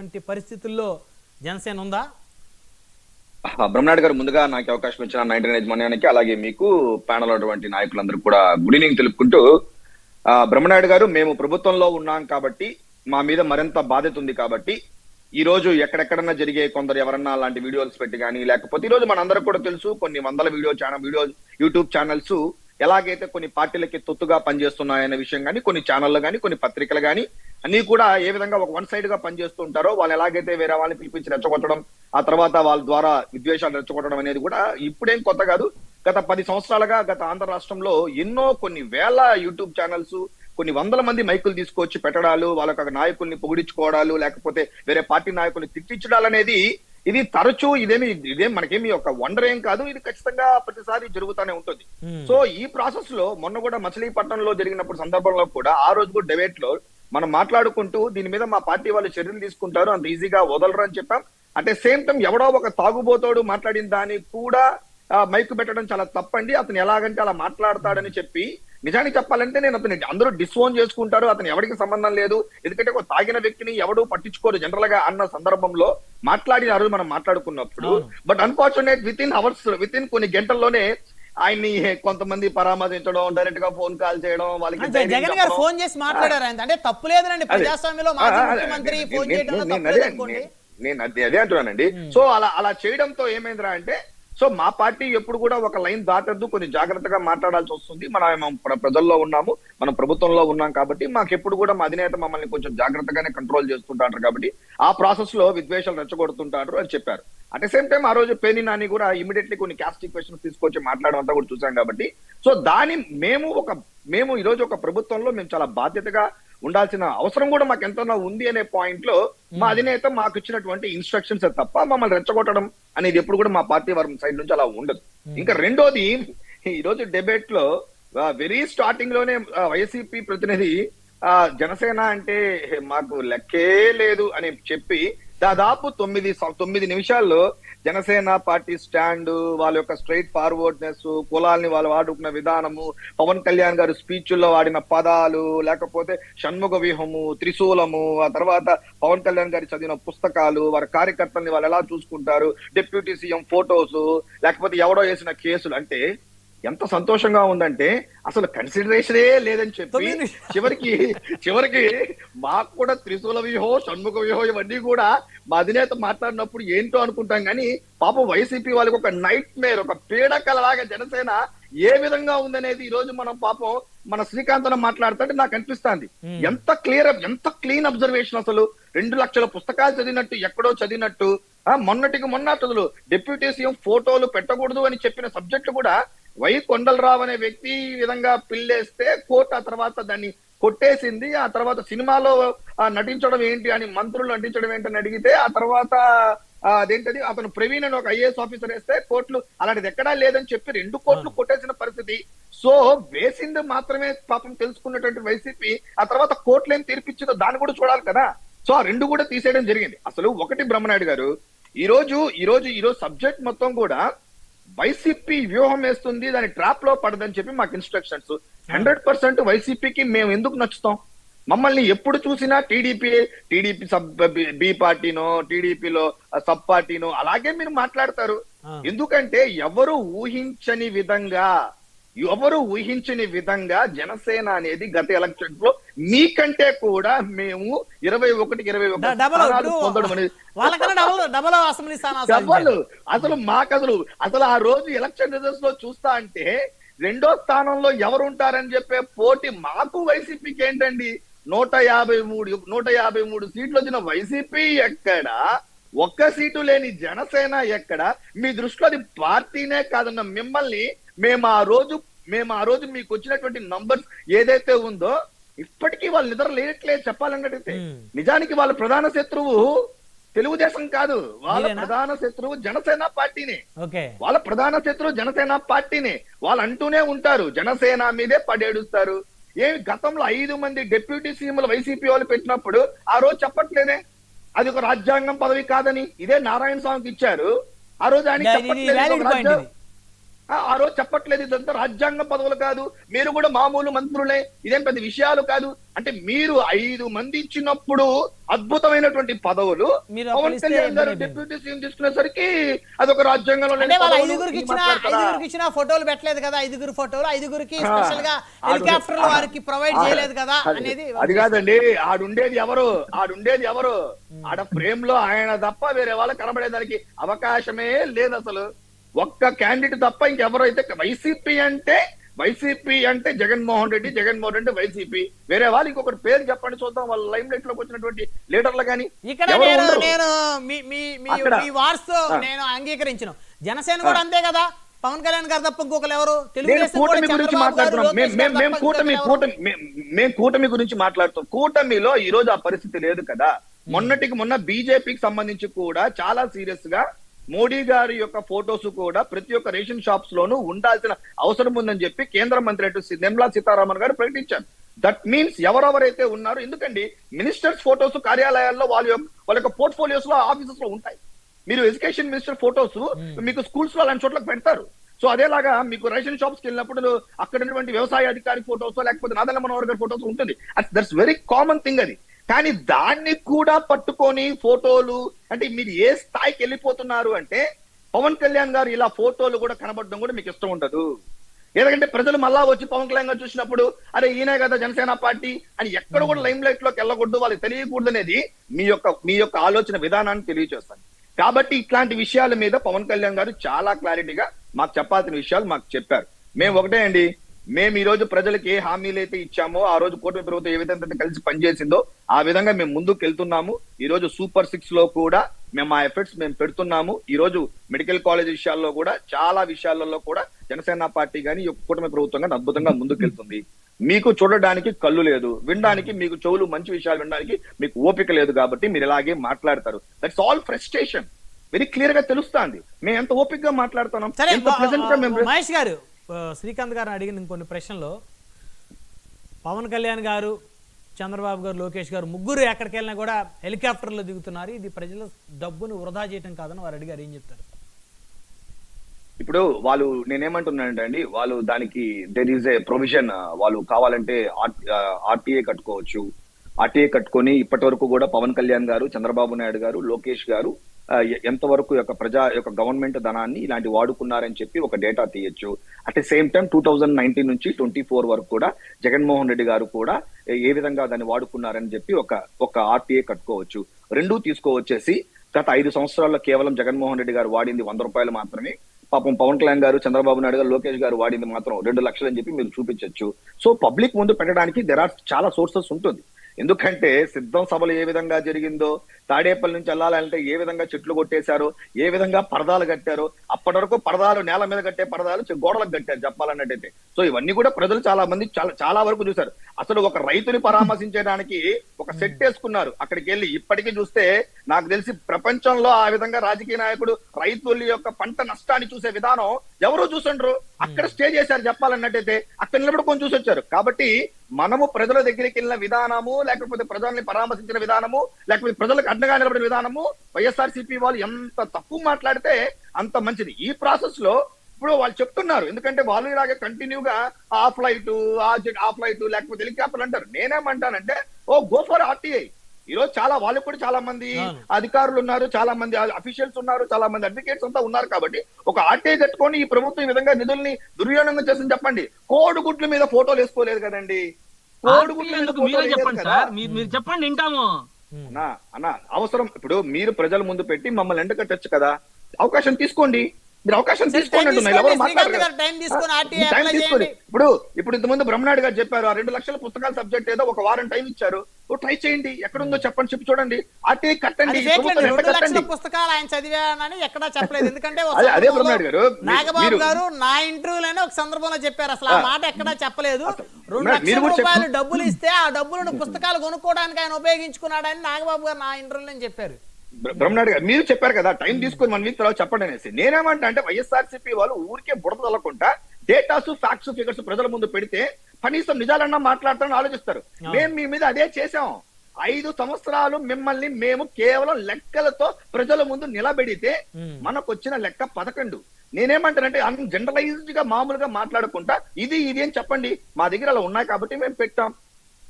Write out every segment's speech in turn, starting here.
అనేటువంటి పరిస్థితుల్లో జనసేన ఉందా? బ్రహ్మనాయుడు గారు, ముందుగా నాకు అవకాశం ఇచ్చిన 99 యజమాన్యానికి అలాగే మీకు ప్యానల్ ఉన్నటువంటి నాయకులందరూ కూడా గుడ్ ఈవినింగ్ తెలుపుకుంటూ, బ్రహ్మనాయుడు గారు, మేము ప్రభుత్వంలో ఉన్నాం కాబట్టి మా మీద మరింత బాధ్యత ఉంది కాబట్టి ఈ రోజు ఎక్కడెక్కడన్నా జరిగే కొందరు ఎవరన్నా అలాంటి వీడియోస్ పెట్టి కానీ, లేకపోతే ఈ రోజు మనందరికి కూడా తెలుసు కొన్ని వందల వీడియో యూట్యూబ్ ఛానల్స్ ఎలాగైతే కొన్ని పార్టీలకి తొత్తుగా పనిచేస్తున్నాయనే విషయం కానీ, కొన్ని ఛానళ్ళు కానీ, కొన్ని పత్రికలు కానీ అన్ని కూడా ఏ విధంగా ఒక వన్ సైడ్ గా పనిచేస్తూ ఉంటారో, వాళ్ళు ఎలాగైతే వేరే వాళ్ళని పిలిపించి రెచ్చగొట్టడం, ఆ తర్వాత వాళ్ళ ద్వారా విద్వేషాలు రెచ్చగొట్టడం అనేది కూడా ఇప్పుడేం కొత్త కాదు. గత 10 సంవత్సరాలుగా గత ఆంధ్ర రాష్ట్రంలో ఎన్నో కొన్ని వేల యూట్యూబ్ ఛానల్స్, కొన్ని వందల మంది మైకులు తీసుకొచ్చి పెట్టడాలు, వాళ్ళకి నాయకుల్ని పొగిడించుకోవడాలు, లేకపోతే వేరే పార్టీ నాయకుల్ని తిట్టించడాలు అనేది ఇది తరచూ ఇదేం మనకేమి ఒక వండర్ ఏం కాదు. ఇది ఖచ్చితంగా ప్రతిసారి జరుగుతూనే ఉంటుంది. సో ఈ ప్రాసెస్ లో మొన్న కూడా మచిలీపట్నంలో జరిగినప్పుడు సందర్భంలో కూడా ఆ రోజు కూడా డిబేట్ లో మనం మాట్లాడుకుంటూ దీని మీద మా పార్టీ వాళ్ళు చర్యలు తీసుకుంటారు, అంత ఈజీగా వదలరు అని చెప్పాం. అంటే సేమ్ టైం ఎవడో ఒక తాగుబోతోడు మాట్లాడిన దానికి కూడా మైకు పెట్టడం చాలా తప్పండి. అతను ఎలాగంటే అలా మాట్లాడతాడని చెప్పి, నిజానికి చెప్పాలంటే నేను అతని అందరూ డిస్ఓన్ చేసుకుంటారు, అతను ఎవరికి సంబంధం లేదు, ఎందుకంటే ఒక తాగిన వ్యక్తిని ఎవడూ పట్టించుకోరు జనరల్ గా అన్న సందర్భంలో మాట్లాడిన ఆ రోజు మనం మాట్లాడుకున్నప్పుడు. బట్ అన్ఫార్చునేట్ విత్ ఇన్ కొన్ని గంటల్లోనే ఆయన్ని కొంతమంది పరామర్శించడం, డైరెక్ట్ గా ఫోన్ కాల్ చేయడం, వాళ్ళకి జగన్ గారు ఫోన్ చేసి మాట్లాడారు. అంటే తప్పు లేదండి, ప్రజాస్వామ్యంలో మాజీ ముఖ్యమంత్రి ఫోన్ చేయడం. నేను అదే అంటున్నానండి. సో అలా చేయడంతో ఏమైందిరా అంటే, సో మా పార్టీ ఎప్పుడు కూడా ఒక లైన్ దాటద్దు, కొంచెం జాగ్రత్తగా మాట్లాడాల్సి వస్తుంది. మనం ప్రజల్లో ఉన్నాము, మనం ప్రభుత్వంలో ఉన్నాం కాబట్టి మాకు ఎప్పుడు కూడా మా అధినేత మమ్మల్ని కొంచెం జాగ్రత్తగానే కంట్రోల్ చేస్తుంటారు కాబట్టి ఆ ప్రాసెస్ లో విద్వేషాలు రెచ్చగొడుతుంటారు అని చెప్పారు. అట్ ద సేమ్ టైం ఆ రోజు పేర్ని నాని కూడా ఇమీడియట్లీ కొన్ని క్యాస్టింగ్ క్వశ్చన్స్ తీసుకొచ్చి మాట్లాడమంతా కూడా చూసాం కాబట్టి, సో మేము ఈ రోజు ఒక ప్రభుత్వంలో మేము చాలా బాధ్యతగా ఉండాల్సిన అవసరం కూడా మాకు ఎంతనా ఉంది అనే పాయింట్ లో మా అధినేత మాకు ఇచ్చినటువంటి ఇన్స్ట్రక్షన్స్ తప్ప మమ్మల్ని రెచ్చగొట్టడం అనేది ఎప్పుడు కూడా మా పార్టీ వారి సైడ్ నుంచి అలా ఉండదు. ఇంకా రెండోది, ఈ రోజు డిబేట్ లో వెరీ స్టార్టింగ్ లోనే వైసీపీ ప్రతినిధి జనసేన అంటే మాకు లెక్కే లేదు అని చెప్పి దాదాపు 9 నిమిషాల్లో జనసేన పార్టీ స్టాండ్, వాళ్ళ యొక్క స్ట్రైట్ ఫార్వర్డ్నెస్, కులాల్ని వాళ్ళు వాడుకున్న విధానము, పవన్ కళ్యాణ్ గారు స్పీచ్ల్లో వాడిన పదాలు, లేకపోతే షణ్ముఖ వ్యూహము, త్రిశూలము, ఆ తర్వాత పవన్ కళ్యాణ్ గారు చదివిన పుస్తకాలు, వారి కార్యకర్తల్ని వాళ్ళు ఎలా చూసుకుంటారు, డిప్యూటీ సీఎం ఫోటోస్, లేకపోతే ఎవడో వేసిన కేసులు, అంటే ఎంత సంతోషంగా ఉందంటే అసలు కన్సిడరేషనే లేదని చెప్పి చివరికి మాకు కూడా త్రిశూల వ్యూహం, షణ్ముఖ వ్యూహం ఇవన్నీ కూడా మా అధినేత మాట్లాడినప్పుడు ఏంటో అనుకుంటాం. కానీ పాపం వైసీపీ వాళ్ళకి ఒక నైట్ మేర్, ఒక పీడకలలాగా జనసేన ఏ విధంగా ఉందనేది ఈ రోజు మనం పాపం మన శ్రీకాంత్ మాట్లాడుతుంటే నాకు అనిపిస్తుంది. ఎంత క్లీన్ అబ్జర్వేషన్. అసలు 2 లక్షల పుస్తకాలు చదివినట్టు, ఎక్కడో చదివినట్టు, మొన్నటికి మొన్న అసలు డిప్యూటీ సీఎం ఫోటోలు పెట్టకూడదు అని చెప్పిన సబ్జెక్టు కూడా వై కొండలరావు అనే వ్యక్తి ఈ విధంగా పిల్లేస్తే కోర్టు ఆ తర్వాత దాన్ని కొట్టేసింది. ఆ తర్వాత సినిమాలో నటించడం ఏంటి అని, మంత్రులు నటించడం ఏంటని అడిగితే ఆ తర్వాత అదేంటది అతను ప్రవీణ్ అని ఒక ఐఏఎస్ ఆఫీసర్ వేస్తే కోర్టులు అలాంటిది ఎక్కడా లేదని చెప్పి 2 కోర్టులు కొట్టేసిన పరిస్థితి. సో వేసింది మాత్రమే పాపం తెలుసుకున్నటువంటి వైసీపీ ఆ తర్వాత కోర్టులు ఏం తీర్పిచ్చిందో దాన్ని కూడా చూడాలి కదా. సో ఆ 2 కూడా తీసేయడం జరిగింది. అసలు ఒకటి, బ్రహ్మనాయుడు గారు, ఈ రోజు సబ్జెక్ట్ మొత్తం కూడా వైసీపీ వ్యూహం వేస్తుంది, దాని ట్రాప్ లో పడదని చెప్పి మాకు ఇన్స్ట్రక్షన్స్. 100% వైసీపీకి మేము ఎందుకు నచ్చుతాం? మమ్మల్ని ఎప్పుడు చూసినా టీడీపీ సబ్ బి పార్టీనో, టీడీపీలో సబ్ పార్టీనో అలాగే మీరు మాట్లాడతారు. ఎందుకంటే ఎవరు ఊహించని విధంగా జనసేన అనేది గత ఎలక్షన్స్ లో మీకంటే కూడా మేము 21 పొందడం అనేది అసలు ఆ రోజు ఎలక్షన్ రిజల్ట్స్ లో చూస్తా అంటే 2వ స్థానంలో ఎవరు ఉంటారని చెప్పే పోటీ మాకు వైసీపీకి ఏంటండి. 153 సీట్లు వచ్చిన వైసీపీ ఎక్కడ, ఒక్క సీటు లేని జనసేన ఎక్కడ? మీ దృష్టిలో అది పార్టీనే కాదన్న మిమ్మల్ని మేము ఆ రోజు మీకు వచ్చినటువంటి నంబర్స్ ఏదైతే ఉందో ఇప్పటికీ వాళ్ళు నిద్ర లేనట్లేదు చెప్పాలన్నట్టయితే. నిజానికి వాళ్ళ ప్రధాన శత్రువు తెలుగుదేశం కాదు, వాళ్ళ ప్రధాన శత్రువు జనసేన పార్టీనే. వాళ్ళు అంటూనే ఉంటారు జనసేన మీదే పడేడుస్తారు. ఏమి గతంలో 5 మంది డిప్యూటీ సీఎంలు వైసీపీ వాళ్ళు పెట్టినప్పుడు ఆ రోజు చెప్పట్లేదే అది ఒక రాజ్యాంగం పదవి కాదని? ఇదే నారాయణ స్వామికి ఇచ్చారు, ఆ రోజు ఆయన చెప్పట్లేదు. ఆ రోజు చెప్పట్లేదు ఇదంతా రాజ్యాంగ పదవులు కాదు, మీరు కూడా మామూలు మంత్రులే, ఇదేం పెద్ద విషయాలు కాదు అంటే మీరు 5 మంది ఇచ్చినప్పుడు అద్భుతమైనటువంటి పదవులు మీరు పవన్ కళ్యాణ్ గారు డిప్యూటీ సీఎం తీసుకునేసరికి అదొక రాజ్యాంగంలో అంటే వాళ్ళ ఐదుగురికి ఇచ్చిన ఫోటోలు పెట్టలేదు కదా, 5 ఫోటోలు 5కి స్పెషల్ గా హెలికాప్టర్లు వారికి ప్రొవైడ్ చేయలేదు కదా అనేది. అది కాదండి, ఆడుండేది ఎవరు ఆడ ఫ్రేమ్ లో ఆయన తప్ప వేరే వాళ్ళు కనబడేదానికి అవకాశమే లేదు అసలు. ఒక్క క్యాండిడేట్ తప్ప ఇంకెవరైతే వైసీపీ అంటే జగన్మోహన్ రెడ్డి వైసీపీ, వేరే వాళ్ళు ఇంకొకటి పేరు చెప్పండి చూద్దాం వాళ్ళ లైమ్ లైట్ లోకి వచ్చినటువంటి లీడర్లు గానీ. ఇక్కడ నేను మీ వార్స్ నేను అంగీకరించను. జనసేన కూడా అంతే కదా, పవన్ కళ్యాణ్ గారు తప్ప ఇంకొకరు ఎవరు? కూటమి గురించి మాట్లాడుతున్నాం మేము కూటమి గురించి మాట్లాడుతాం. కూటమిలో ఈ రోజు ఆ పరిస్థితి లేదు కదా. మొన్న బీజేపీకి సంబంధించి కూడా చాలా సీరియస్ గా మోడీ గారి యొక్క ఫోటోస్ కూడా ప్రతి ఒక్క రేషన్ షాప్స్ లోనూ ఉండాల్సిన అవసరం ఉందని చెప్పి కేంద్ర మంత్రి నిర్మలా సీతారామన్ గారు ప్రకటించారు. దట్ మీన్స్ ఎవరెవరైతే ఉన్నారో, ఎందుకండి మినిస్టర్స్ ఫోటోస్ కార్యాలయాల్లో వాళ్ళ యొక్క పోర్ట్ఫోలియోస్ లో ఆఫీసెస్ లో ఉంటాయి. మీరు ఎడ్యుకేషన్ మినిస్టర్ ఫోటోస్ మీకు స్కూల్స్ లో అలాంటి చోట్ల పెడతారు. సో అదేలాగా మీకు రేషన్ షాప్స్ కి వెళ్ళినప్పుడు అక్కడ ఉన్నటువంటి వ్యవసాయ అధికారి ఫోటోస్ లేకపోతే నాదెళ్ల మనోహర్ గారి ఫోటోస్ ఉంటుంది. దట్స్ వెరీ కామన్ థింగ్ అది. కానీ దాన్ని కూడా పట్టుకొని ఫోటోలు అంటే మీరు ఏ స్థాయికి వెళ్ళిపోతున్నారు అంటే, పవన్ కళ్యాణ్ గారు ఇలా ఫోటోలు కూడా కనబడడం కూడా మీకు ఇష్టం ఉండదు. ఎందుకంటే ప్రజలు మళ్ళా వచ్చి పవన్ కళ్యాణ్ గారు చూసినప్పుడు అరే ఈయనే కదా జనసేన పార్టీ అని ఎక్కడ కూడా లైమ్ లైట్ లోకి వెళ్ళకూడదు, వాళ్ళకి తెలియకూడదు అనేది మీ యొక్క ఆలోచన విధానాన్ని తెలియజేస్తాను. కాబట్టి ఇట్లాంటి విషయాల మీద పవన్ కళ్యాణ్ గారు చాలా క్లారిటీగా మాకు చెప్పాల్సిన విషయాలు మాకు చెప్పారు. మేము ఒకటే అండి, మేము ఈ రోజు ప్రజలకు ఏ హామీలు అయితే ఇచ్చామో, ఆ రోజు కూటమి ప్రభుత్వం ఏ విధంగా కలిసి పనిచేసిందో ఆ విధంగా మేము ముందుకు వెళ్తున్నాము. ఈ రోజు సూపర్ 6 లో కూడా మేము ఆ ఎఫర్ట్స్ మేము పెడుతున్నాము. ఈ రోజు మెడికల్ కాలేజ్ విషయాల్లో కూడా చాలా విషయాలలో కూడా జనసేన పార్టీ కానీ కూటమి ప్రభుత్వం కానీ అద్భుతంగా ముందుకు వెళ్తుంది. మీకు చూడడానికి కళ్ళు లేదు, వినడానికి మీకు చెవులు మంచి విషయాలు వినడానికి మీకు ఓపిక లేదు కాబట్టి మీరు ఇలాగే మాట్లాడతారు. That's all frustration. Very clear గా తెలుస్తుంది మేము ఎంత ఓపికగా మాట్లాడుతున్నాం. మహేష్ గారు, శ్రీకాంత్ గారు అడిగిన ఇంకొన్ని ప్రశ్నలో పవన్ కళ్యాణ్ గారు, చంద్రబాబు గారు, లోకేష్ గారు ముగ్గురు ఎక్కడికి వెళ్ళినా కూడా హెలికాప్టర్లో దిగుతున్నారు, ఇది ప్రజల డబ్బును వృధా చేయటం కాదని వారు అడిగారు. ఏం చెప్తారు? ఇప్పుడు వాళ్ళు నేనేమంటున్నానంటే అండి, వాళ్ళు దానికి దెర్ ఈజ్ ఏ ప్రొవిజన్. వాళ్ళు కావాలంటే ఆర్టీఏ కట్టుకోవచ్చు. ఆర్టీఏ కట్టుకొని ఇప్పటి వరకు కూడా పవన్ కళ్యాణ్ గారు, చంద్రబాబు నాయుడు గారు, లోకేష్ గారు ఎంతవరకు యొక్క గవర్నమెంట్ ధనాన్ని ఇలాంటి వాడుకున్నారని చెప్పి ఒక డేటా తీయొచ్చు. అట్ ద సేమ్ టైం 2019 నుంచి 24 వరకు కూడా జగన్మోహన్ రెడ్డి గారు కూడా ఏ విధంగా దాన్ని వాడుకున్నారని చెప్పి ఒక ఆర్టీఏ కట్టుకోవచ్చు. రెండూ తీసుకోవచ్చేసి గత 5 సంవత్సరాల్లో కేవలం జగన్మోహన్ రెడ్డి గారు వాడింది 100 రూపాయలు మాత్రమే, పాపం పవన్ కళ్యాణ్ గారు, చంద్రబాబు నాయుడు గారు, లోకేష్ గారు వాడింది మాత్రం 2 లక్షలు అని చెప్పి మీరు చూపించవచ్చు. సో పబ్లిక్ ముందు పెట్టడానికి చాలా సోర్సెస్ ఉంటుంది. ఎందుకంటే సిద్ధం సభలు ఏ విధంగా జరిగిందో, తాడేపల్లి నుంచి వెళ్ళాలంటే ఏ విధంగా చెట్లు కొట్టేశారో, ఏ విధంగా పరదాలు కట్టారో, అప్పటి వరకు పరదాలు నేల మీద కట్టే పరదాలు గోడలకు కట్టారు చెప్పాలన్నట్టయితే. సో ఇవన్నీ కూడా ప్రజలు చాలా మంది చాలా వరకు చూశారు. అసలు ఒక రైతుని పరామర్శించడానికి ఒక సెట్ వేసుకున్నారు. అక్కడికి వెళ్ళి ఇప్పటికీ చూస్తే నాకు తెలిసి ప్రపంచంలో ఆ విధంగా రాజకీయ నాయకుడు రైతుల యొక్క పంట నష్టాన్ని చూసే విధానం ఎవరు చూసుండ్రు. అక్కడ స్టే చేశారు చెప్పాలన్నట్టయితే, అక్కడ నిలబడి కొంచెం చూసి వచ్చారు. కాబట్టి మనము ప్రజల దగ్గరికి వెళ్ళిన విధానము, లేకపోతే ప్రజల్ని పరామర్శించిన విధానము, లేకపోతే ప్రజలకు అడ్డగా నిలబడిన విధానము, వైఎస్ఆర్సీపీ వాళ్ళు ఎంత తప్పు మాట్లాడితే అంత మంచిది. ఈ ప్రాసెస్ లో ఇప్పుడు వాళ్ళు చెప్తున్నారు, ఎందుకంటే వాళ్ళు ఇలాగే కంటిన్యూగా ఆ ఫ్లైట్ లేకపోతే హెలికాప్టర్ అంటారు. నేనేమంటానంటే గో ఫర్ ఆర్టీఐ. ఈ రోజు వాళ్ళు కూడా చాలా మంది అధికారులు ఉన్నారు, చాలా మంది అఫీషియల్స్ ఉన్నారు, చాలా మంది అడ్వకేట్స్ అంతా ఉన్నారు. కాబట్టి ఒక ఆర్టీఐ కట్టుకొని ఈ ప్రభుత్వం ఈ విధంగా నిధుల్ని దుర్వినియోగం చేసింది చెప్పండి. కోడిగుడ్ల మీద ఫోటోలు వేసుకోలేదు కదండి. కోడిగుడ్ల మీద చెప్పండి వింటాము అన్న. అవసరం ఇప్పుడు మీరు ప్రజల ముందు పెట్టి మమ్మల్ని ఎండ కట్టొచ్చు కదా, అవకాశం తీసుకోండి. మీరు అవకాశం తీసుకోండి. ఇప్పుడు ఇంతకుముందు బ్రహ్మనాయుడు గారు చెప్పారు, ఆ 2 లక్షల పుస్తకాల సబ్జెక్ట్ ఏదో ఒక వారం టైం ఇచ్చారు, ట్రై చేయండి, ఎక్కడుందో చెప్పండి, చెప్పి చూడండి, ఆర్టీఐ కట్టండి. పుస్తకాలు ఆయన చదివానని ఎక్కడా చెప్పలేదు. ఎందుకంటే అదే బ్రహ్మనాయుడు గారు, నాగబాబు గారు నా ఇంటర్వ్యూలోనే ఒక సందర్భంలో చెప్పారు, అసలు ఆ మాట ఎక్కడా చెప్పలేదు. 2 లక్షల రూపాయలు డబ్బులు ఇస్తే ఆ డబ్బులను పుస్తకాలు కొనుక్కోవడానికి ఆయన ఉపయోగించుకున్నాడని నాగబాబు గారు నా ఇంటర్వ్యూలో చెప్పారు. బ్రహ్మనాయుడు గారు మీరు చెప్పారు కదా టైం తీసుకొని 1 వీక్ తర్వాత చెప్పండి అనేసి. నేనేమంటా అంటే వైఎస్ఆర్సీపీ వాళ్ళు ఊరికే బుడత తల్లకుండా డేటాస్, ఫ్యాక్ట్స్, ఫిగర్స్ ప్రజల ముందు పెడితే కనీసం నిజాలన్నా మాట్లాడతారని ఆలోచిస్తారు. మేము మీ మీద అదే చేసాం. 5 సంవత్సరాలు మిమ్మల్ని మేము కేవలం లెక్కలతో ప్రజల ముందు నిలబెడితే మనకు వచ్చిన లెక్క 11. నేనేమంటానంటే జనరలైజ్డ్ గా మామూలుగా మాట్లాడుకుంటా ఇది అని చెప్పండి. మా దగ్గర అలా ఉన్నాయి కాబట్టి మేము పెట్టాం.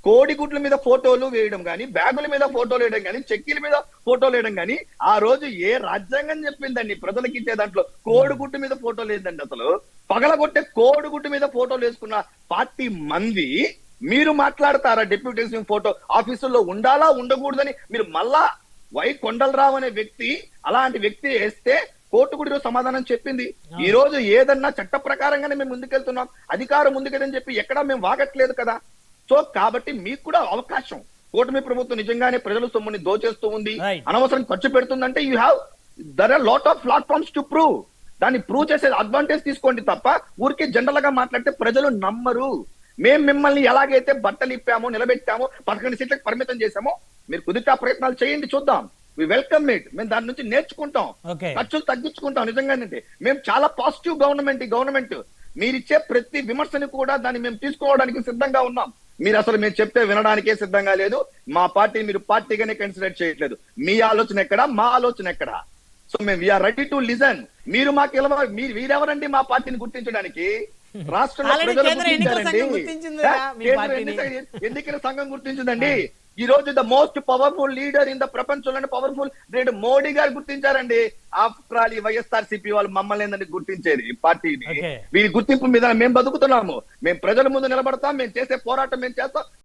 కోడిగుడ్ల మీద ఫోటోలు వేయడం కానీ, బ్యాగుల మీద ఫోటోలు వేయడం కానీ, చెక్కీల మీద ఫోటోలు వేయడం కానీ, ఆ రోజు ఏ రాజ్యాంగం చెప్పిందండి ప్రజలకు ఇచ్చే దాంట్లో కోడిగుడ్డు మీద ఫోటోలు లేదండి. అసలు పగలగొట్టే కోడిగుడ్డు మీద ఫోటోలు వేసుకున్న పార్టీ మంది మీరు మాట్లాడతారా? డిప్యూటేషన్ ఫోటో ఆఫీసుల్లో ఉండాలా ఉండకూడదని మీరు మళ్ళా కొండలరావు అనే వ్యక్తి అలాంటి వ్యక్తి వేస్తే కోర్టు కూడా ఈరోజు సమాధానం చెప్పింది. ఈ రోజు ఏదన్నా చట్ట ప్రకారంగానే మేము ముందుకెళ్తున్నాం, అధికారం ముందుకెళ్ళని చెప్పి ఎక్కడా మేము వాగట్లేదు కదా. సో కాబట్టి మీకు కూడా అవకాశం, కూటమి ప్రభుత్వం నిజంగానే ప్రజల సొమ్ముని దోచేస్తూ ఉంది, అనవసరం ఖర్చు పెడుతుందంటే there are lot of platforms to prove. దాన్ని ప్రూవ్ చేసే అడ్వాంటేజ్ తీసుకోండి తప్ప ఊరికే జనరల్ గా మాట్లాడితే ప్రజలు నమ్మరు. మేము మిమ్మల్ని ఎలాగైతే బట్టలు ఇప్పామో, నిలబెట్టామో, 11 సీట్లకు పరిమితం చేశామో మీరు కుదిరితే ప్రయత్నాలు చేయండి, చూద్దాం. We welcome it. మేము దాని నుంచి నేర్చుకుంటాం, ఖర్చులు తగ్గించుకుంటాం. నిజంగానంటే మేము చాలా పాజిటివ్ గవర్నమెంట్. ఈ గవర్నమెంట్ మీరిచ్చే ప్రతి విమర్శని కూడా దాన్ని మేము తీసుకోవడానికి సిద్ధంగా ఉన్నాం. మీరు అసలు మేము చెప్తే వినడానికే సిద్ధంగా లేదు. మా పార్టీ మీరు పార్టీగానే కన్సిడర్ చేయట్లేదు. మీ ఆలోచన ఎక్కడా, మా ఆలోచన ఎక్కడా? సో మేము వీఆర్ రెడీ టు లిజన్. మీరు మాకు వీరెవరండి మా పార్టీని గుర్తించడానికి? రాష్ట్రంలో ప్రజలు ఎన్నికల సంఘం గుర్తించిందండి. ఈ రోజు the most powerful leader in the ప్రపంచంలోనే పవర్ఫుల్ లీడర్ మోడీ గారు గుర్తించారండి. ఆఫ్టర్ ఆల్ ఈ వైఎస్ఆర్సీపీ వాళ్ళు మమ్మల్ని ఏందని గుర్తించేది పార్టీని. వీరి గుర్తింపు మీద మేము బతుకుతున్నాము. మేము ప్రజల ముందు నిలబడతాం, మేము చేసే పోరాటం మేము చేస్తాం.